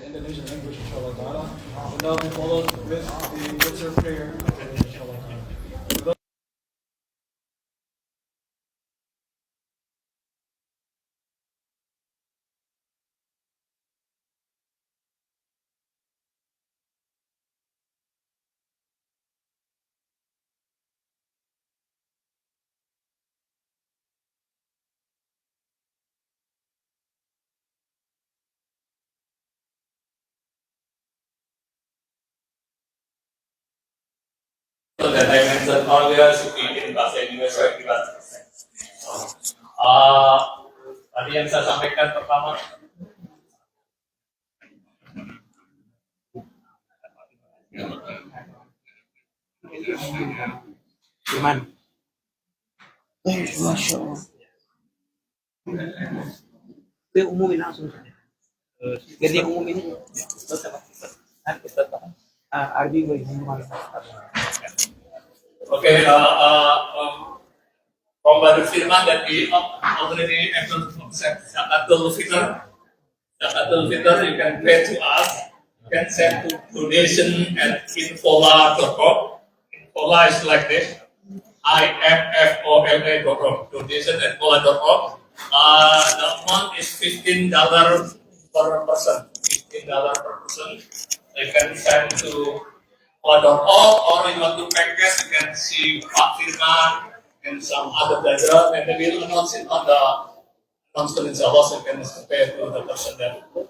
Indonesian language, inshallah ta'ala. And now we follow with the Witzer prayer, inshallah ta'ala. So that I mentioned earlier speaking bahasa Indonesia kita. Tadi yang saya sampaikan pertama. Cuman, Masya Allah. Itu umumin langsung. Jadi umumin Arbi Okay, from the firman that we already able to accept Zakatul Fitr. Zakatul Fitr you can pay to us. You can send to donation at infola.com. Infola is like this. IFFOLA.com. Donation at infola.com. The amount is $15 per person. $15 per person. You can send to infola.com, or you want to pay cash, you can see Pak Firman and some other vendor, and they will announce it on the announcement inshallah, so you can pay to the person that able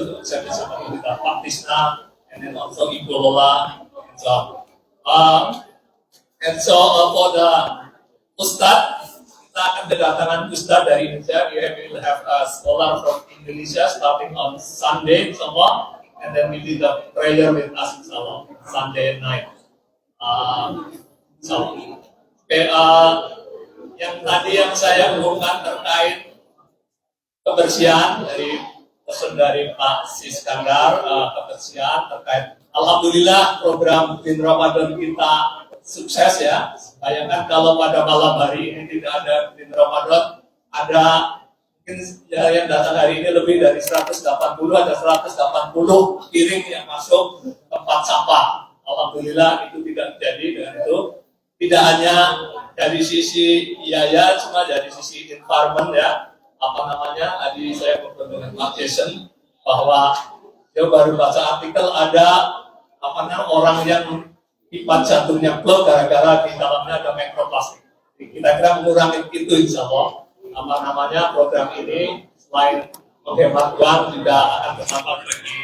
to accept this with Pak Tisna, and then also Ibu Lola, and so for the Ustad, kita akan kedatangan Ustad dari Indonesia. We will have a scholar from Indonesia starting on Sunday, inshallah, and then we do the prayer with us, inshallah, Sunday night. Yang tadi yang saya umumkan terkait kebersihan dari pesan dari Pak Siskandar, kebersihan terkait, alhamdulillah program Bulan Ramadan kita sukses ya. Bayangkan kalau pada malam hari ini tidak ada Bulan Ramadan, ada mungkin yang datang hari ini lebih dari 180, ada 180 piring yang masuk tempat sampah. Alhamdulillah itu tidak terjadi dengan itu. Tidak hanya dari sisi biaya, cuma dari sisi environment ya. Tadi saya ngobrol dengan Pak Jason bahwa dia baru baca artikel ada orang yang pipa jantungnya blok gara-gara di dalamnya ada mikroplastik. Kita kira mengurangi itu insya Allah. Program ini selain menghemat uang juga akan berdampak bagi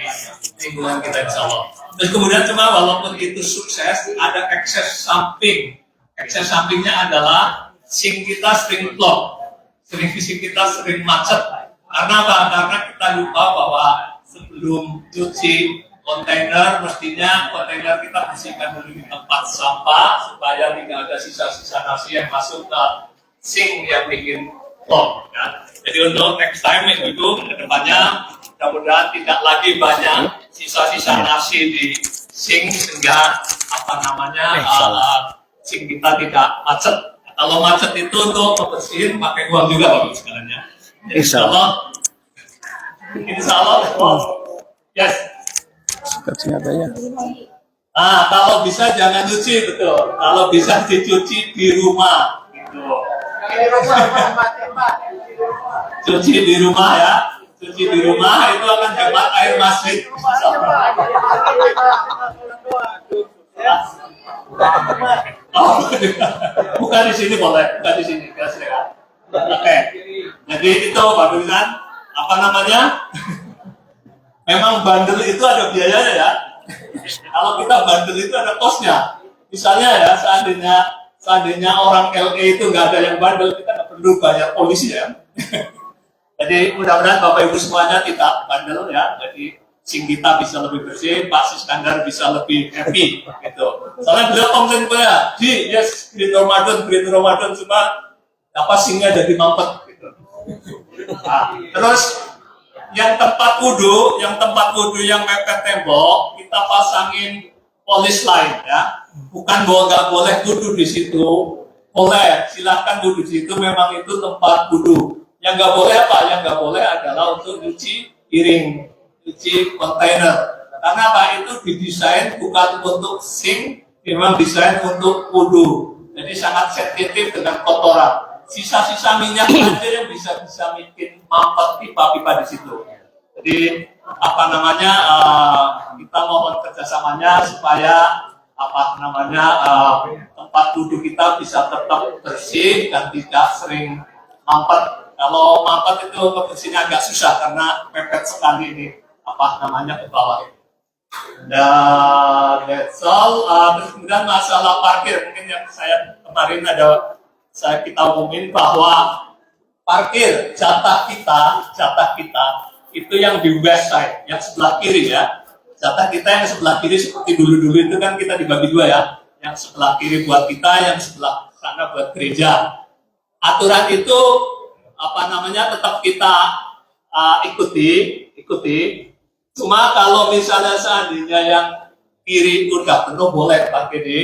lingkungan kita insya Allah. Dan kemudian cuma walaupun itu sukses, ada ekses samping. Ekses sampingnya adalah sink kita sering blok, sink kita sering macet. Karena apa? Karena kita lupa bahwa sebelum cuci kontainer, mestinya kontainer kita bersihkan dulu di tempat sampah supaya tidak ada sisa-sisa nasi yang masuk ke sink yang bikin blok. Ya. Jadi untuk next time itu kedepannya mudah-mudahan tidak lagi banyak sisa-sisa nasi di sink sehingga sink kita tidak macet. Kalau macet itu untuk membersihin pakai uang juga Bapak sekalian ya. Insya Allah. Yes. Ternyata Kalau bisa jangan cuci, betul. Kalau bisa dicuci di rumah, gitu. Cuci di rumah ya. Cuci di rumah itu akan hemat air masjid. Bukan di sini boleh, bukan di sini. Oke. Jadi itu Pak Firman, memang bandel itu ada biayanya ya. Kalau kita bandel itu ada kosnya. Misalnya ya, seandainya orang LA itu nggak ada yang bandel, kita nggak perlu bayar polisi ya. Jadi mudah-mudahan Bapak Ibu semuanya tidak bandel ya. Jadi sink kita bisa lebih bersih, Pak Siskandar bisa lebih happy gitu. Soalnya beliau komplain saya, yes, Green Ramadan cuma sinknya jadi mampet gitu. Terus yang tempat wudhu yang mepet tembok kita pasangin polis lain ya. Bukan bahwa nggak boleh wudhu di situ, boleh silahkan wudhu di situ, memang itu tempat wudhu. Yang nggak boleh apa? Yang nggak boleh adalah untuk nyuci piring, nyuci kontainer. Karena apa? Itu didesain bukan untuk sink, memang desain untuk wudhu. Jadi sangat sensitif dengan kotoran. Sisa-sisa minyak aja yang bisa bikin mampet pipa-pipa di situ. Jadi apa namanya? Kita mohon kerjasamanya supaya apa namanya tempat duduk kita bisa tetap bersih dan tidak sering mampet. Kalau mampet itu kebersihannya agak susah karena pepet sekali ini apa namanya ke bawah. Dan that's all. Terus kemudian masalah parkir, mungkin yang saya kemarin kita umumin bahwa parkir jatah kita itu yang di west side, yang sebelah kiri ya. Jatah kita yang sebelah kiri seperti dulu-dulu itu kan kita dibagi dua ya. Yang sebelah kiri buat kita, yang sebelah sana buat gereja. Aturan itu apa namanya tetap kita ikuti. Cuma kalau misalnya seandainya yang kiri udah penuh boleh parkir di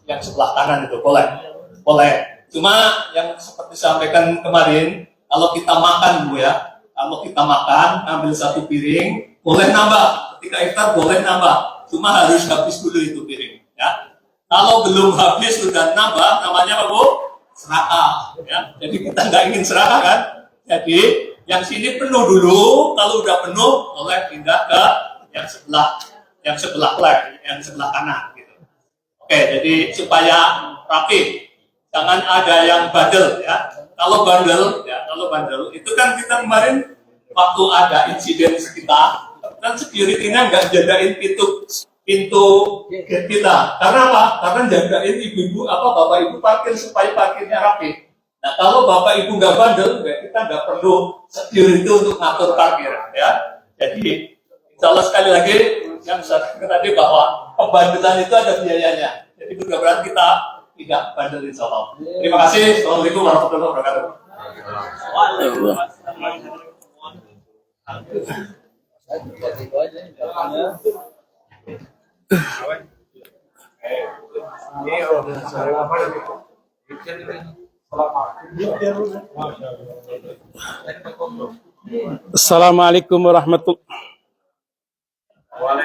yang sebelah kanan itu boleh. Cuma yang seperti sampaikan kemarin, kalau kita makan Bu ya, kalau kita makan ambil satu piring boleh nambah, ketika iftar boleh nambah, cuma harus habis dulu itu piring ya. Kalau belum habis sudah nambah, namanya apa Bu? Serakah ya. Jadi kita nggak ingin serakah kan. Jadi yang sini penuh dulu, kalau udah penuh boleh pindah ke yang sebelah kanan gitu. Oke, jadi supaya rapi, jangan ada yang bandel ya. Kalau bandel itu kan kita kemarin waktu ada insiden sekitar, kan security-nya nggak jagain pintu gate kita. Karena apa? Karena jagain ibu-ibu bapak ibu parkir supaya parkirnya rapi. Nah kalau bapak ibu nggak bandel, kita nggak perlu security untuk ngatur parkir ya. Jadi insya Allah sekali lagi yang saya katakan tadi bahwa pembandelan itu ada biayanya. Jadi mudah-mudahan kita tidak bandel insya Allah. Terima kasih. Assalamualaikum warahmatullahi wabarakatuh.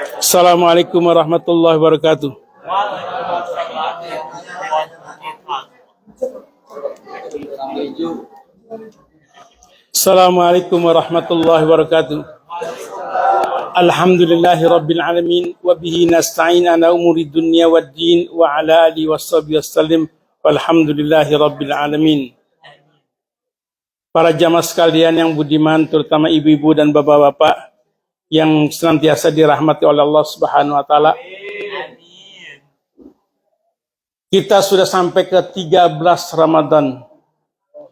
Assalamualaikum warahmatullahi wabarakatuh. Assalamualaikum warahmatullahi wabarakatuh. Alhamdulillahi rabbil alamin wa bihi nasta'in ala umuri dunya waddin wa ala alihi washabihi wasallim walhamdulillahi rabbil alamin. Para jamaah sekalian yang budiman, terutama ibu-ibu dan bapak-bapak yang senantiasa dirahmati oleh Allah Subhanahu wa taala. Kita sudah sampai ke 13 Ramadan.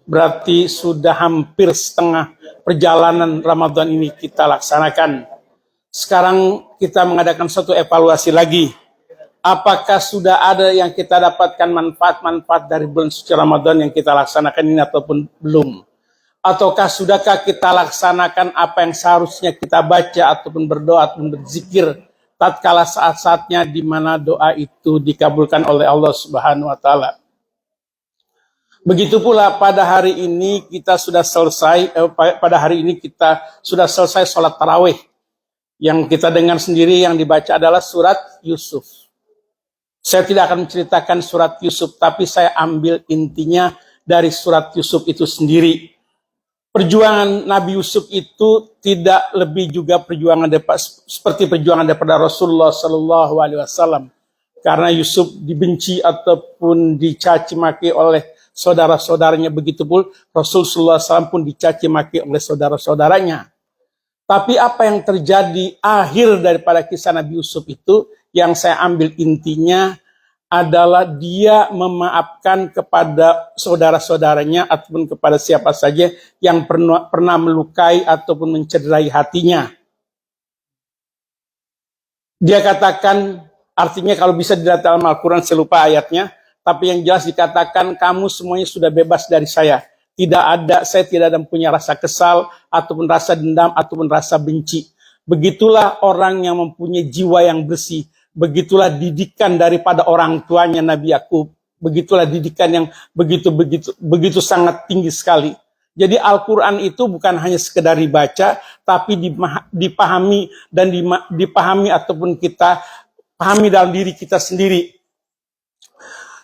Berarti sudah hampir setengah perjalanan Ramadan ini kita laksanakan. Sekarang kita mengadakan suatu evaluasi lagi. Apakah sudah ada yang kita dapatkan manfaat-manfaat dari bulan suci Ramadan yang kita laksanakan ini ataupun belum? Ataukah sudahkah kita laksanakan apa yang seharusnya kita baca ataupun berdoa ataupun berzikir tatkala saat-saatnya di mana doa itu dikabulkan oleh Allah Subhanahu wa taala. Begitu pula pada hari ini kita sudah selesai sholat tarawih. Yang kita dengar sendiri yang dibaca adalah surat Yusuf. Saya tidak akan menceritakan surat Yusuf, tapi saya ambil intinya dari surat Yusuf itu sendiri. Perjuangan Nabi Yusuf itu tidak lebih juga seperti perjuangan daripada Rasulullah Sallallahu Alaihi Wasallam, karena Yusuf dibenci ataupun dicaci maki oleh saudara-saudaranya, begitu pun Rasulullah SAW pun dicaci maki oleh saudara-saudaranya. Tapi apa yang terjadi akhir daripada kisah Nabi Yusuf itu, yang saya ambil intinya adalah dia memaafkan kepada saudara-saudaranya ataupun kepada siapa saja yang pernah melukai ataupun mencederai hatinya. Dia katakan, artinya kalau bisa dilihat dalam Al-Quran, saya lupa ayatnya, tapi yang jelas dikatakan kamu semuanya sudah bebas dari saya. Saya tidak ada punya rasa kesal ataupun rasa dendam ataupun rasa benci. Begitulah orang yang mempunyai jiwa yang bersih. Begitulah didikan daripada orang tuanya Nabi Yakub. Begitulah didikan yang begitu sangat tinggi sekali. Jadi Al-Quran itu bukan hanya sekedar dibaca, tapi dipahami dan dipahami ataupun kita pahami dalam diri kita sendiri.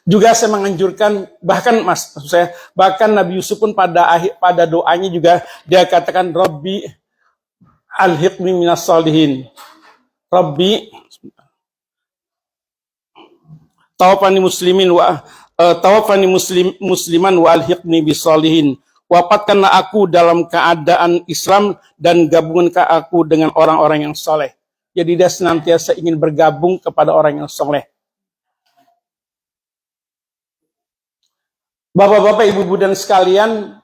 Juga saya menganjurkan, bahkan Nabi Yusuf pun pada doanya juga dia katakan Rabbi alhiqni minas solihin. Rabbi tawaffani musliman wa alhiqni bisolihin. Wafatkanlah aku dalam keadaan Islam dan gabungkan aku dengan orang-orang yang soleh. Jadi dia senantiasa ingin bergabung kepada orang yang soleh. Bapak-bapak, ibu-ibu dan sekalian,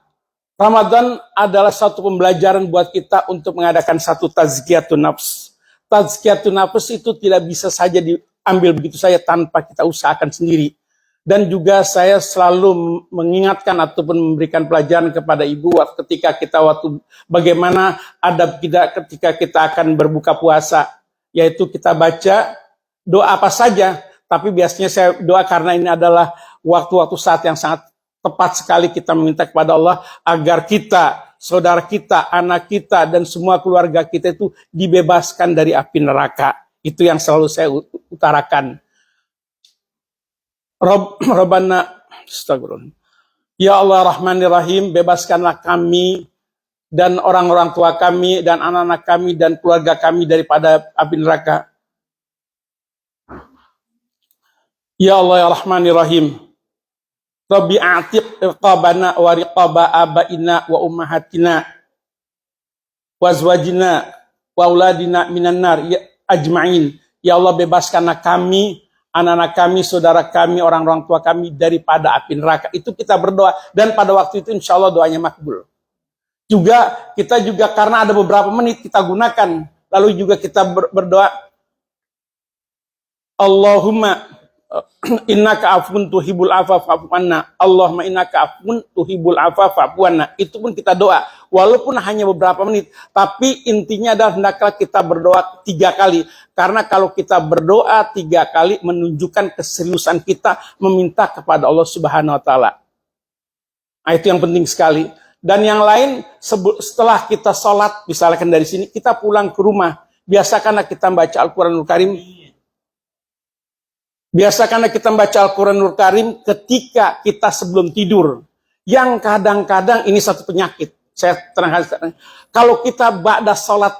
Ramadan adalah satu pembelajaran buat kita untuk mengadakan satu tazkiyatun nafs. Tazkiyatun nafs itu tidak bisa saja diambil begitu saja tanpa kita usahakan sendiri. Dan juga saya selalu mengingatkan ataupun memberikan pelajaran kepada ibu ketika kita bagaimana adab kita ketika kita akan berbuka puasa, yaitu kita baca doa apa saja, tapi biasanya saya doa karena ini adalah waktu-waktu saat yang sangat tepat sekali kita meminta kepada Allah agar kita, saudara kita, anak kita, dan semua keluarga kita itu dibebaskan dari api neraka. Itu yang selalu saya utarakan. Rabbana astagfirullah. Ya Allah Rahmanir Rahim, bebaskanlah kami dan orang-orang tua kami dan anak-anak kami dan keluarga kami daripada api neraka. Ya Allah ya Rahmanir Rahim. Rabbi a'tiq riqabana wa riqaba abaina wa ummahatina wa azwajina wa auladina minan nar ya ajma'in. Ya Allah, bebaskanlah kami, anak-anak kami, saudara kami, orang-orang tua kami daripada api neraka. Itu kita berdoa. Dan pada waktu itu insya Allah doanya makbul. Kita juga karena ada beberapa menit kita gunakan. Lalu juga kita berdoa. Allahumma innaka afun tuhibul afa fa'fu anna. Allahumma innaka afun tuhibul afa fa'fu anna. Itu pun kita doa. Walaupun hanya beberapa menit. Tapi intinya adalah hendaklah kita berdoa 3 kali. Karena kalau kita berdoa 3 kali menunjukkan keseriusan kita meminta kepada Allah Subhanahu wa Ta'ala. Nah, itu yang penting sekali. Dan yang lain, setelah kita sholat, misalkan dari sini, kita pulang ke rumah. Biasakanlah kita membaca Al-Quranul Karim. Biasakanlah kita membaca Al-Quranul Karim ketika kita sebelum tidur. Yang kadang-kadang ini satu penyakit. Saya terangkan. Kalau kita ba'da sholat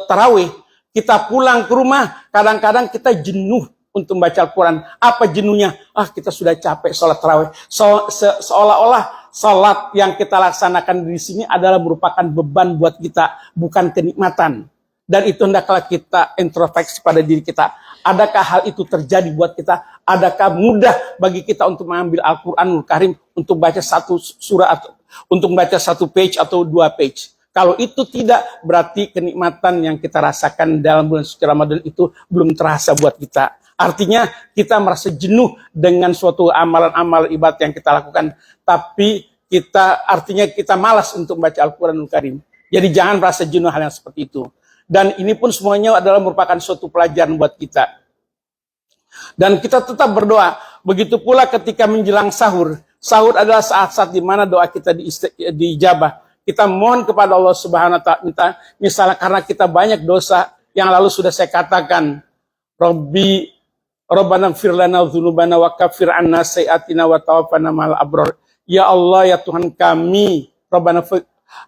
tarawih, kita pulang ke rumah, kadang-kadang kita jenuh untuk membaca Al-Quran. Apa jenuhnya? Kita sudah capek sholat tarawih. Seolah-olah sholat yang kita laksanakan di sini adalah merupakan beban buat kita, bukan kenikmatan. Dan itu hendaklah kita introspeksi pada diri kita. Adakah hal itu terjadi buat kita? Adakah mudah bagi kita untuk mengambil Al-Quranul Karim untuk baca satu surah atau untuk membaca 1 page atau 2 page? Kalau itu tidak, berarti kenikmatan yang kita rasakan dalam bulan suci Ramadan itu belum terasa buat kita. Artinya kita merasa jenuh dengan suatu amalan-amalan ibadah yang kita lakukan, tapi artinya kita malas untuk membaca Al-Quranul Karim. Jadi jangan merasa jenuh hal yang seperti itu. Dan ini pun semuanya adalah merupakan suatu pelajaran buat kita. Dan kita tetap berdoa. Begitu pula ketika menjelang sahur. Sahur adalah saat-saat di mana doa kita diijabah. Kita mohon kepada Allah Subhanahu wa Ta'ala. Misalnya karena kita banyak dosa yang lalu sudah saya katakan. Rabbana ighfir lana dzunubana wa kaffir 'anna sayyi'atina wa tawaffana ma'al abrar. Ya Allah, ya Tuhan kami, Rabbana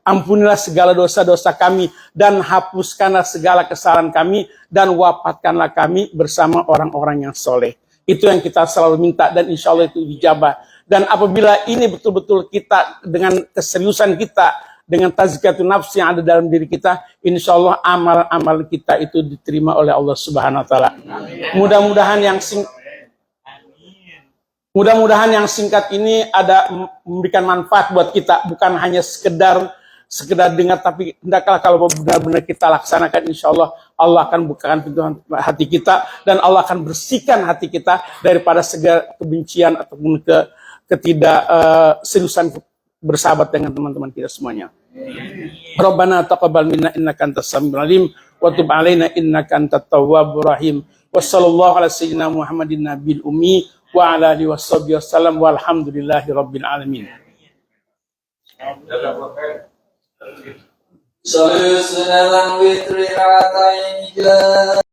ampunilah segala dosa-dosa kami dan hapuskanlah segala kesalahan kami dan wafatkanlah kami bersama orang-orang yang soleh. Itu yang kita selalu minta dan insya Allah itu dijabah. Dan apabila ini betul-betul kita dengan keseriusan kita, dengan tazkiyatun nafs yang ada dalam diri kita, insya Allah amal-amal kita itu diterima oleh Allah Subhanahu wa Ta'ala. Mudah-mudahan yang singkat ini ada memberikan manfaat buat kita, bukan hanya sekedar dengar, tapi hendaklah kalau benar-benar kita laksanakan, insya Allah Allah akan bukakan pintu hati kita dan Allah akan bersihkan hati kita daripada segala kebencian ataupun ketidakseriusan bersahabat dengan teman-teman kita semuanya. Rabbana taqabbal minna innaka antas samiul alim wa tub alaina innaka antat tawwabur rahim. Wassallallahu ala sayyidina Muhammadin nabiyil ummi wa ala alihi washabihi wasallam walhamdulillahi rabbil alamin. Solution alang witri rata yang